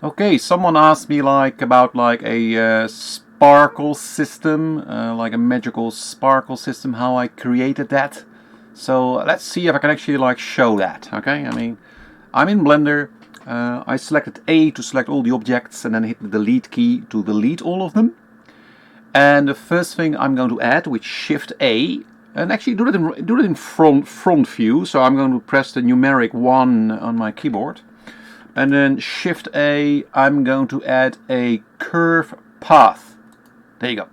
Okay, someone asked me about a sparkle system, like a magical sparkle system, how I created that. So let's see if I can actually show that. Okay, I mean, I'm in Blender. I selected A to select all the objects and then hit the delete key to delete all of them. And the first thing I'm going to add with Shift A, and actually do it in front view. So I'm going to press the numeric 1 on my keyboard. And then Shift A, I'm going to add a curve path. There you go.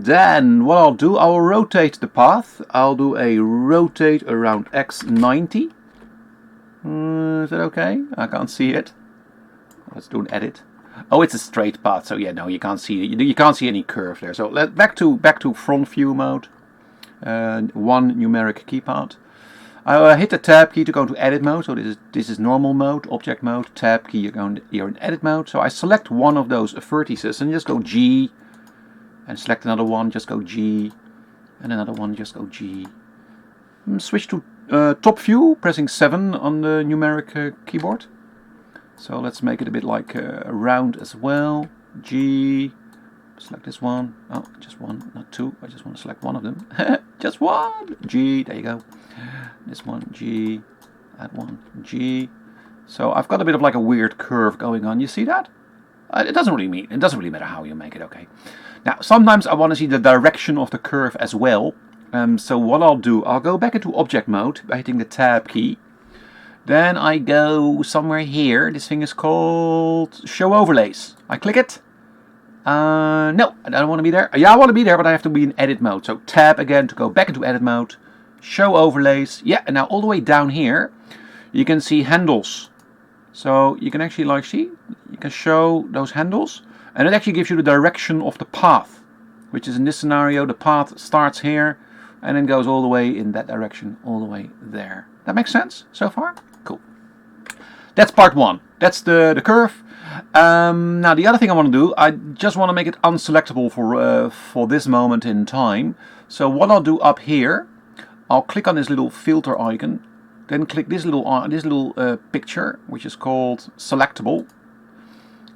Then what I'll do, I'll rotate the path. I'll do a rotate around X 90. Is that okay? I can't see it. Let's do an edit. Oh, it's a straight path, so yeah, no, you can't see it. You can't see any curve there. So back to front view mode. One numeric keypad. I hit the tab key to go into edit mode. So this is normal mode, object mode. Tab key, you're in edit mode. So I select one of those vertices and just go G, and select another one, just go G, and another one, just go G. And switch to top view, pressing 7 on the numeric keyboard. So let's make it a bit like round as well. G. Select this one. Oh, just one, not two. I just want to select one of them. Just one. G. There you go. This one. G. That one. G. So I've got a bit of like a weird curve going on. You see that? It doesn't really matter how you make it. Okay. Now sometimes I want to see the direction of the curve as well. So what I'll do, I'll go back into object mode by hitting the tab key. Then I go somewhere here. This thing is called Show Overlays. I click it. No, I don't want to be there. Yeah, I want to be there, but I have to be in edit mode. So tab again to go back into edit mode. Show Overlays. Yeah, and now all the way down here, you can see handles. So you can actually see, you can show those handles. And it actually gives you the direction of the path. Which is in this scenario, the path starts here and then goes all the way in that direction, all the way there. That makes sense so far? Cool. That's part 1. That's the curve. Now the other thing I want to do, I just want to make it unselectable for this moment in time. So what I'll do up here, I'll click on this little filter icon, then click this little picture, which is called selectable,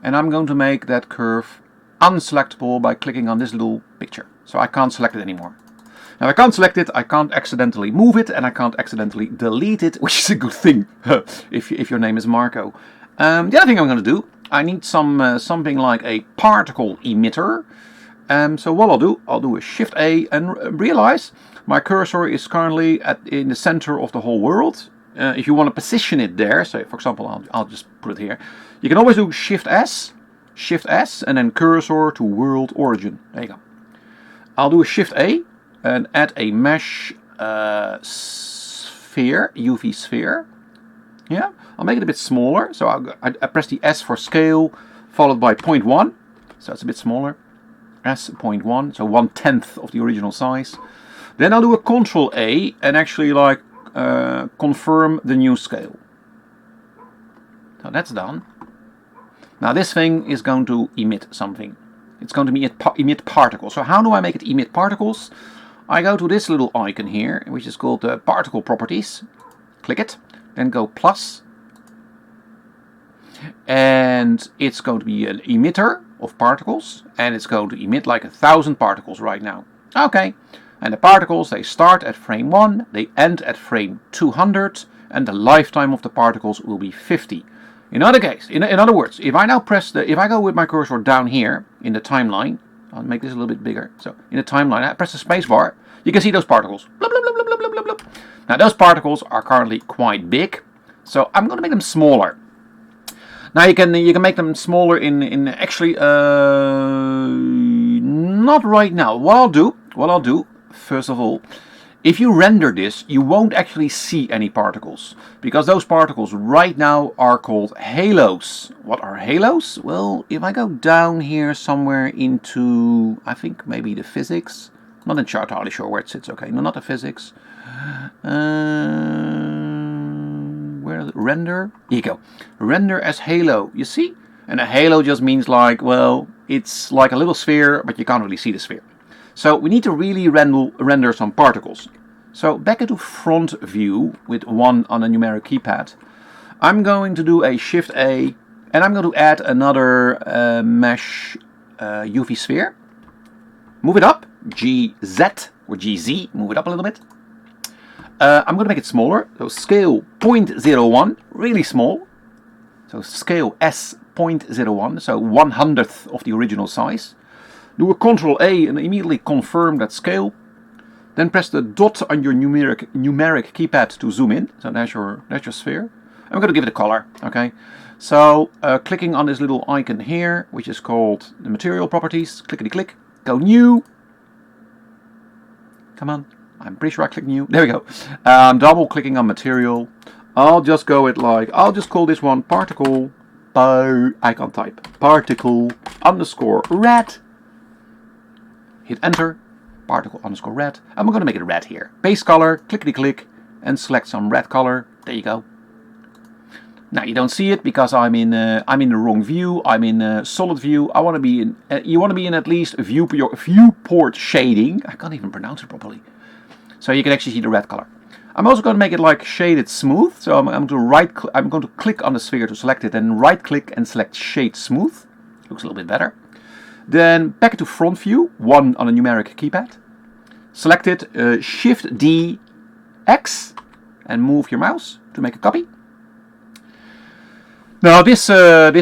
and I'm going to make that curve unselectable by clicking on this little picture. So I can't select it anymore. Now, if I can't select it, I can't accidentally move it, and I can't accidentally delete it, which is a good thing if your name is Marco. The other thing I'm going to do, I need something like a particle emitter. So what I'll do is Shift A and realize my cursor is currently in the center of the whole world. If you want to position it there, so for example, I'll just put it here. You can always do Shift S, and then cursor to world origin. There you go. I'll do a Shift A. And add a mesh sphere, UV sphere. Yeah, I'll make it a bit smaller. So I press the S for scale, followed by 0.1. So it's a bit smaller. S 0.1, so 1/10 of the original size. Then I'll do a Control A and actually confirm the new scale. So that's done. Now this thing is going to emit something. It's going to emit particles. So how do I make it emit particles? I go to this little icon here, which is called Particle Properties. Click it, then go plus. And it's going to be an emitter of particles, and it's going to emit like 1,000 particles right now. Okay, and the particles, they start at frame 1, they end at frame 200, and the lifetime of the particles will be 50. In other words, if I now if I go with my cursor down here in the timeline, I'll make this a little bit bigger. So in the timeline, I press the space bar. You can see those particles. Blub, blub, blub, blub, blub, blub, blub. Now those particles are currently quite big. So I'm going to make them smaller. Now you can make them smaller in actually not right now. What I'll do first of all, if you render this, you won't actually see any particles, because those particles right now are called halos. What are halos? Well, if I go down here somewhere into, I think maybe the physics, not entirely sure where it sits. Okay, no, not the physics. Where is it? Render? Here you go. Render as halo. You see? And a halo just means well, it's like a little sphere, but you can't really see the sphere. So we need to really render some particles. So back into front view with 1 on a numeric keypad. I'm going to do a Shift A, and I'm going to add another mesh UV sphere. Move it up, GZ or GZ, move it up a little bit. I'm going to make it smaller, so scale 0.01, really small. So scale S 0.01, so 1/100th of the original size. Do a Ctrl A and immediately confirm that scale. Then press the dot on your numeric keypad to zoom in. So that's your sphere. I'm going to give it a color. Okay. So clicking on this little icon here, which is called the material properties. Clickety click. Go new. Come on. I'm pretty sure I click new. There we go. Double clicking on material. I'll just go with I'll just call this one particle. I can't type. Particle underscore red. Hit enter. Particle underscore red. I'm going to make it red here. Base color. Clickety click. And select some red color. There you go. Now you don't see it because I'm in the wrong view. I'm in solid view. I want to be in. You want to be in at least viewport shading. I can't even pronounce it properly. So you can actually see the red color. I'm also going to make it like shaded smooth. So I'm going to click on the sphere to select it, and right click and select shade smooth. Looks a little bit better. Then back to front view, 1 on a numeric keypad. Select it, Shift D X, and move your mouse to make a copy. Now this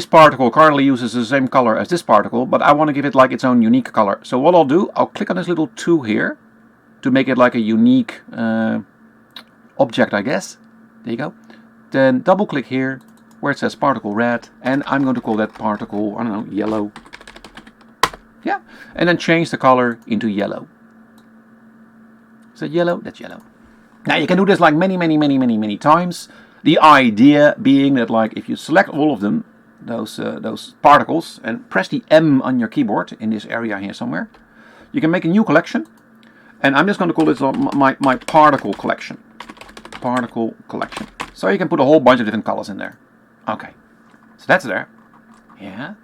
particle currently uses the same color as this particle, but I want to give it like its own unique color. So what I'll do, I'll click on this little 2 here to make it like a unique object, I guess. There you go. Then double click here where it says particle red, and I'm going to call that particle, I don't know, yellow. Yeah, and then change the color into yellow. Is that yellow? That's yellow. Now you can do this like many times. The idea being that like if you select all of them, those particles, and press the M on your keyboard in this area here somewhere, you can make a new collection. And I'm just going to call this my particle collection. Particle collection. So you can put a whole bunch of different colors in there. Okay, so that's there. Yeah.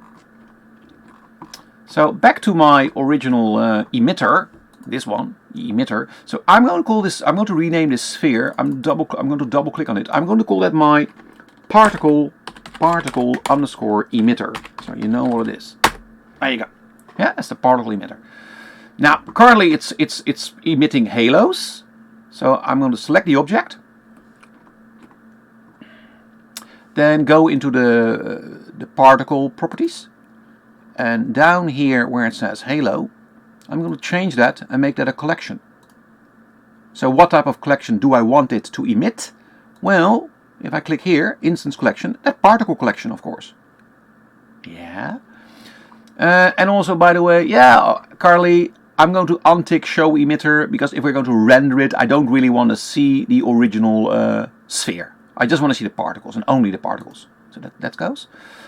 So back to my original emitter, this one, the emitter. So I'm going to call this. I'm going to rename this sphere. I'm going to double click on it. I'm going to call that my particle underscore emitter. So you know what it is. There you go. Yeah, that's the particle emitter. Now currently it's emitting halos. So I'm going to select the object. Then go into the particle properties. And down here where it says halo, I'm going to change that and make that a collection. So what type of collection do I want it to emit? Well, if I click here, instance collection, that particle collection, of course. Yeah. And also, by the way, yeah, Carly, I'm going to untick show emitter because if we're going to render it, I don't really want to see the original sphere. I just want to see the particles and only the particles. So that goes.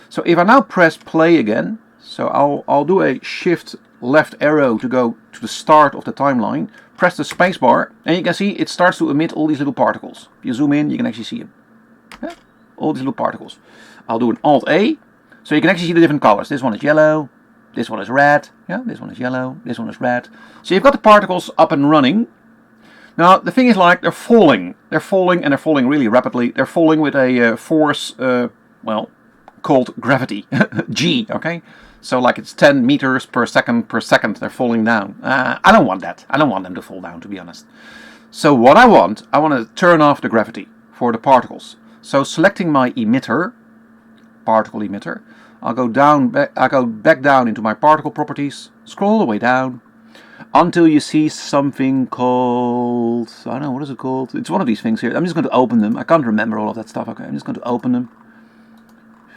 So if I now press play again, so I'll do a shift left arrow to go to the start of the timeline, press the spacebar, and you can see it starts to emit all these little particles. If you zoom in, you can actually see them. Yeah? All these little particles. I'll do an Alt A, so you can actually see the different colors. This one is yellow, this one is red, yeah, this one is yellow, this one is red. So you've got the particles up and running. Now the thing is like they're falling and they're falling really rapidly. They're falling with a force, well, called gravity, G, okay? So like it's 10 meters per second they're falling down. I don't want that. I don't want them to fall down, to be honest. So what I want to turn off the gravity for the particles. So selecting my emitter, particle emitter, I'll go back down into my particle properties, scroll all the way down, until you see something called, I don't know, what is it called? It's one of these things here. I'm just going to open them. I can't remember all of that stuff. Okay, I'm just going to open them.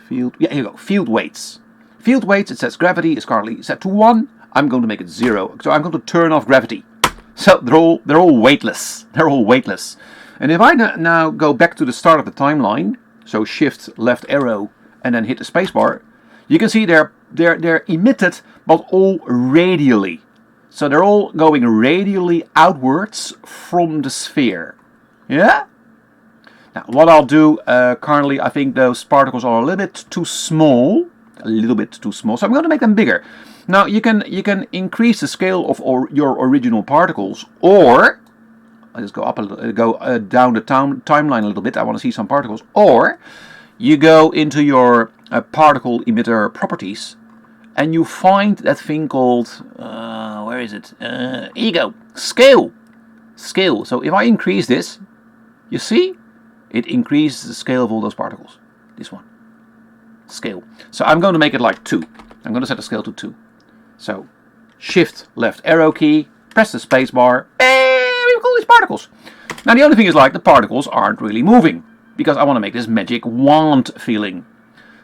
Field, yeah, here you go. Field weights. Field weights, it says gravity is currently set to 1. I'm going to make it 0. So I'm going to turn off gravity. So they're all weightless. They're all weightless. And if I now go back to the start of the timeline, so shift left arrow and then hit the spacebar, you can see they're emitted, but all radially. So they're all going radially outwards from the sphere. Yeah? Now what I'll do, currently I think those particles are a little bit too small. A little bit too small. So I'm going to make them bigger. Now you can increase the scale of your original particles, or I'll just go up a little, down the timeline a little bit. I want to see some particles. Or you go into your particle emitter properties, and you find that thing called, where is it? Here you go, scale. Scale. So if I increase this, you see, it increases the scale of all those particles. This one. Scale. So I'm going to make it like 2. I'm going to set the scale to 2. So shift left arrow key, press the space bar, and we've got all these particles. Now the only thing is like the particles aren't really moving, because I want to make this magic wand feeling.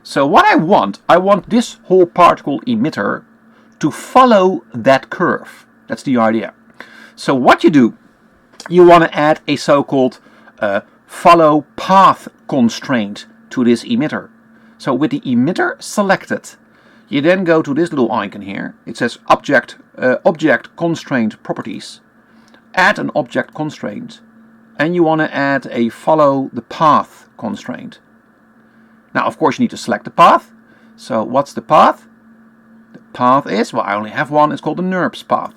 So what I want this whole particle emitter to follow that curve. That's the idea. So what you do, you want to add a so-called follow path constraint to this emitter. So with the emitter selected, you then go to this little icon here. It says object constraint properties. Add an object constraint, and you want to add a follow the path constraint. Now, of course, you need to select the path. So what's the path? The path is, well, I only have one. It's called the NURBS path.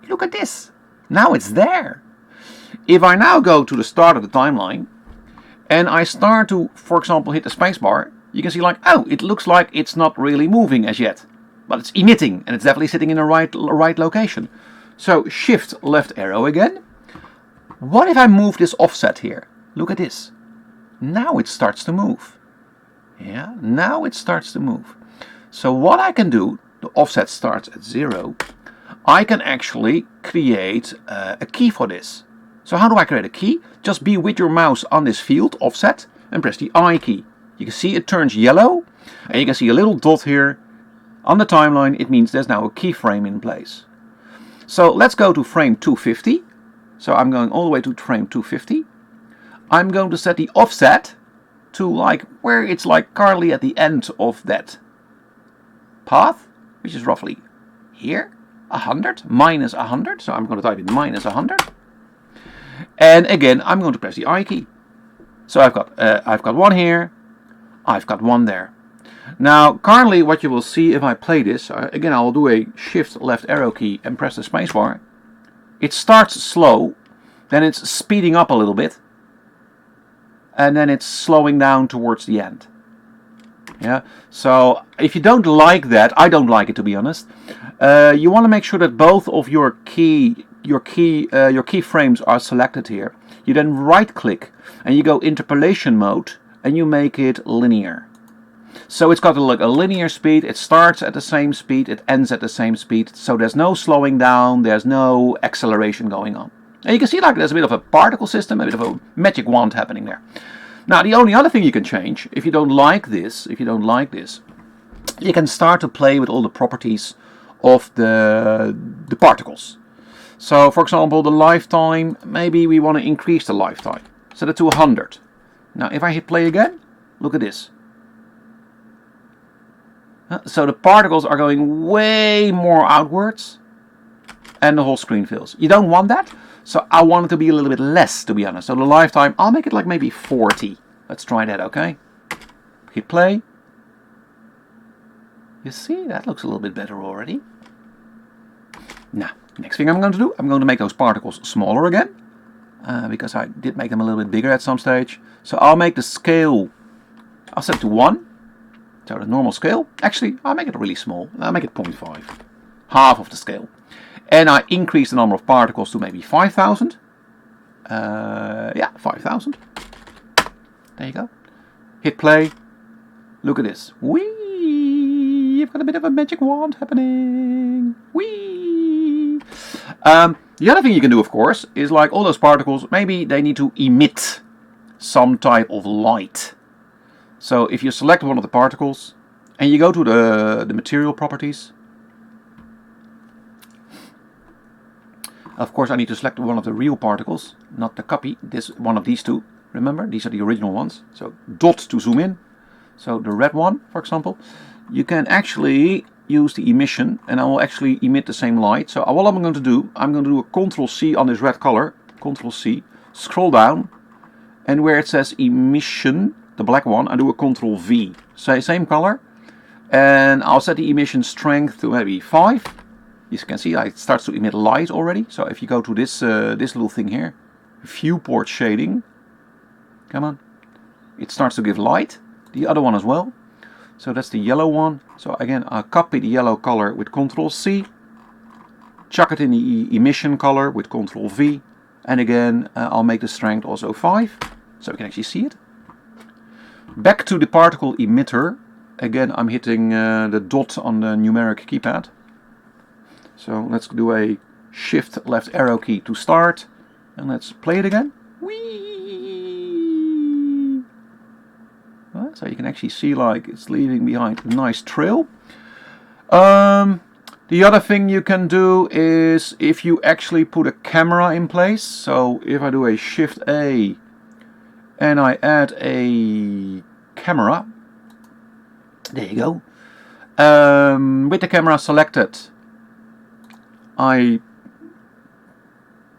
Look at this. Now it's there. If I now go to the start of the timeline, and I start to, for example, hit the spacebar, you can see like, oh, it looks like it's not really moving as yet. But it's emitting, and it's definitely sitting in the right location. So shift left arrow again. What if I move this offset here? Look at this. Now it starts to move. Yeah, now it starts to move. So what I can do, the offset starts at 0. I can actually create a key for this. So how do I create a key? Just be with your mouse on this field, offset, and press the I key. You can see it turns yellow, and you can see a little dot here. On the timeline, it means there's now a keyframe in place. So let's go to frame 250. So I'm going all the way to frame 250. I'm going to set the offset to like where it's like currently at the end of that path, which is roughly here, 100, minus 100. So I'm going to type in minus 100. And again, I'm going to press the I key. So I've got one here, I've got one there. Now, currently what you will see if I play this, again I will do a shift left arrow key and press the spacebar. It starts slow, then it's speeding up a little bit, and then it's slowing down towards the end. Yeah. So if you don't like that, I don't like it to be honest. You want to make sure that both of your keyframes are selected here. You then right click and you go interpolation mode and you make it linear. So it's got a linear speed. It starts at the same speed. It ends at the same speed. So there's no slowing down. There's no acceleration going on. And you can see like there's a bit of a particle system, a bit of a magic wand happening there. Now the only other thing you can change, if you don't like this, you can start to play with all the properties of the particles. So for example, the lifetime, maybe we want to increase the lifetime. Set it to 100. Now if I hit play again, look at this. So the particles are going way more outwards and the whole screen fills. You don't want that. So I want it to be a little bit less, to be honest. So the lifetime, I'll make it like maybe 40. Let's try that, okay? Hit play. You see, that looks a little bit better already. Now, next thing I'm going to do, I'm going to make those particles smaller again. Because I did make them a little bit bigger at some stage. So I'll make the scale, I'll set it to 1. So the normal scale. Actually, I'll make it really small. I'll make it 0.5. Half of the scale. And I increase the number of particles to maybe 5,000. Yeah, 5,000. There you go. Hit play. Look at this. Whee! You've got a bit of a magic wand happening. Whee! The other thing you can do, of course, is like all those particles, maybe they need to emit some type of light. So if you select one of the particles and you go to the material properties, of course I need to select one of the real particles, not the copy, this one of these two. Remember, these are the original ones. So dot to zoom in. So the red one, for example, you can actually use the emission and I will actually emit the same light. So what I'm going to do, I'm going to do a Ctrl C on this red color, Ctrl C, scroll down, and where it says emission, the black one, I do a Ctrl V. Same color, and I'll set the emission strength to maybe 5. You can see it starts to emit light already. So if you go to this this little thing here, viewport shading, come on, it starts to give light. The other one as well. So that's the yellow one. So again, I'll copy the yellow color with Ctrl C. Chuck it in the emission color with Ctrl V. And again, I'll make the strength also 5. So we can actually see it. Back to the particle emitter. Again, I'm hitting the dot on the numeric keypad. So let's do a shift left arrow key to start. And let's play it again. Whee! Well, so you can actually see like it's leaving behind a nice trail. The other thing you can do is if you actually put a camera in place. So if I do a shift A and I add a camera. There you go. With the camera selected, I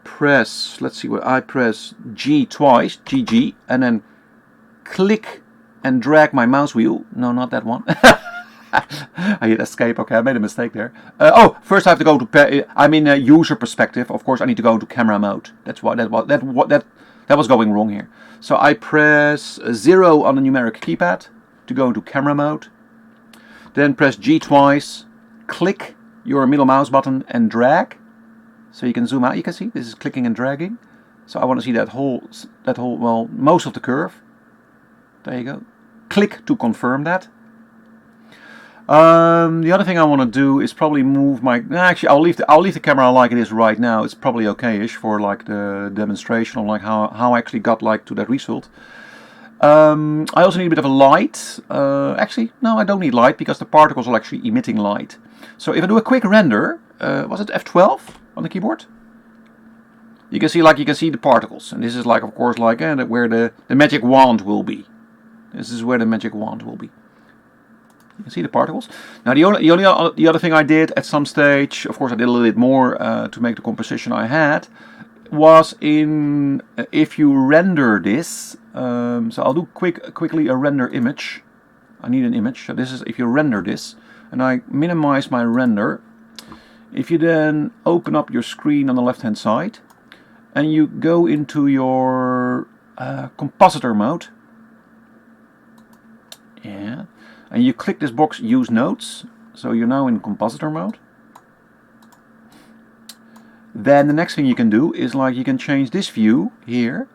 press, let's see what I press G twice, GG, and then click and drag my mouse wheel. No, not that one. I hit escape. Okay, I made a mistake there. Oh, first I have to go to. I'm in a user perspective. Of course, I need to go into camera mode. That's why that was going wrong here. So I press 0 on the numeric keypad to go into camera mode. Then press G twice. Click your middle mouse button and drag. So you can zoom out. You can see this is clicking and dragging. So I want to see that whole well, most of the curve. There you go. Click to confirm that. The other thing I want to do is probably move my. Actually, I'll leave the camera like it is right now. It's probably okay-ish for like the demonstration of like how I actually got like to that result. I also need a bit of a light. Actually, no, I don't need light because the particles are actually emitting light. So if I do a quick render, was it F12 on the keyboard? You can see the particles, and this is like of course like where the magic wand will be. This is where the magic wand will be. You can see the particles. Now the other thing I did at some stage, of course I did a little bit more to make the composition I had, was in if you render this. So I'll do quickly a render image. I need an image. So this is if you render this, and I minimize my render. If you then open up your screen on the left hand side, and you go into your compositor mode. Yeah. And you click this box, use nodes, so you're now in compositor mode. Then the next thing you can do is like you can change this view here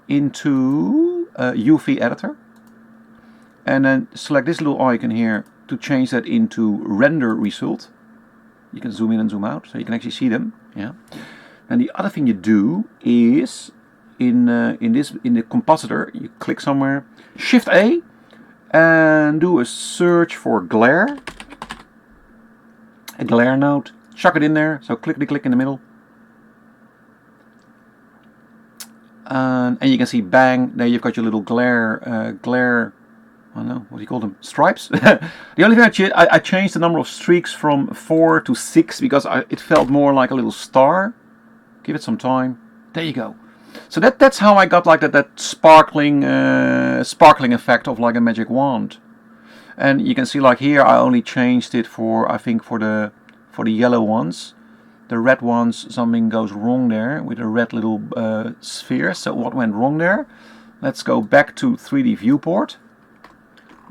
into UV editor. And then select this little icon here to change that into render result. You can zoom in and zoom out, so you can actually see them. Yeah. And the other thing you do is in the compositor, you click somewhere, Shift A, and do a search for glare. A glare node. Chuck it in there. So click in the middle. And you can see bang, there you've got your little glare, I don't know, what do you call them? Stripes? The only thing I changed the number of streaks from 4 to 6 because it felt more like a little star. Give it some time. There you go. So that's how I got like that sparkling effect of like a magic wand. And you can see like here I only changed it for I think for the yellow ones. The red ones, something goes wrong there with a red little sphere. So what went wrong there? Let's go back to 3D viewport.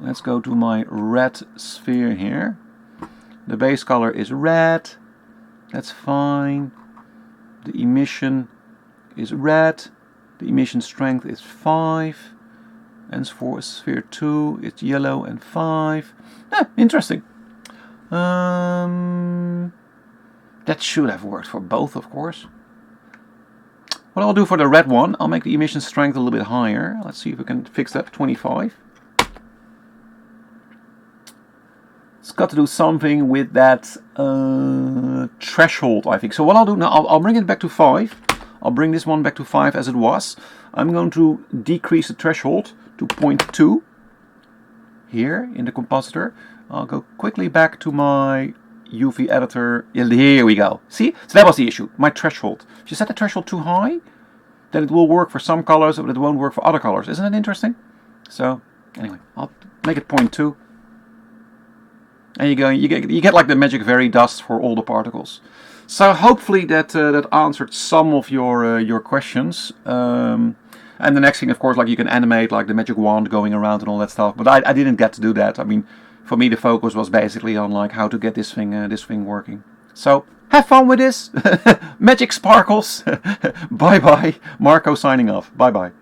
Let's go to my red sphere here. The base color is red. That's fine. The emission is red, the emission strength is 5, and for sphere 2 it's yellow and 5. Interesting. That should have worked for both, of course. What I'll do for the red one, I'll make the emission strength a little bit higher. Let's see if we can fix that, 25. It's got to do something with that threshold, I think. So what I'll do now, I'll bring it back to 5. I'll bring this one back to 5 as it was. I'm going to decrease the threshold to 0.2 here in the compositor. I'll go quickly back to my UV editor. Here we go. See? So that was the issue, my threshold. If you set the threshold too high, then it will work for some colors, but it won't work for other colors. Isn't that interesting? So anyway, I'll make it 0.2. And you get like the magic fairy dust for all the particles. So hopefully that answered some of your questions. And And the next thing, of course, like you can animate like the magic wand going around and all that stuff. But I didn't get to do that. I mean, for me the focus was basically on like how to get this thing working. So have fun with this. Magic sparkles. Bye bye. Marco signing off. Bye bye.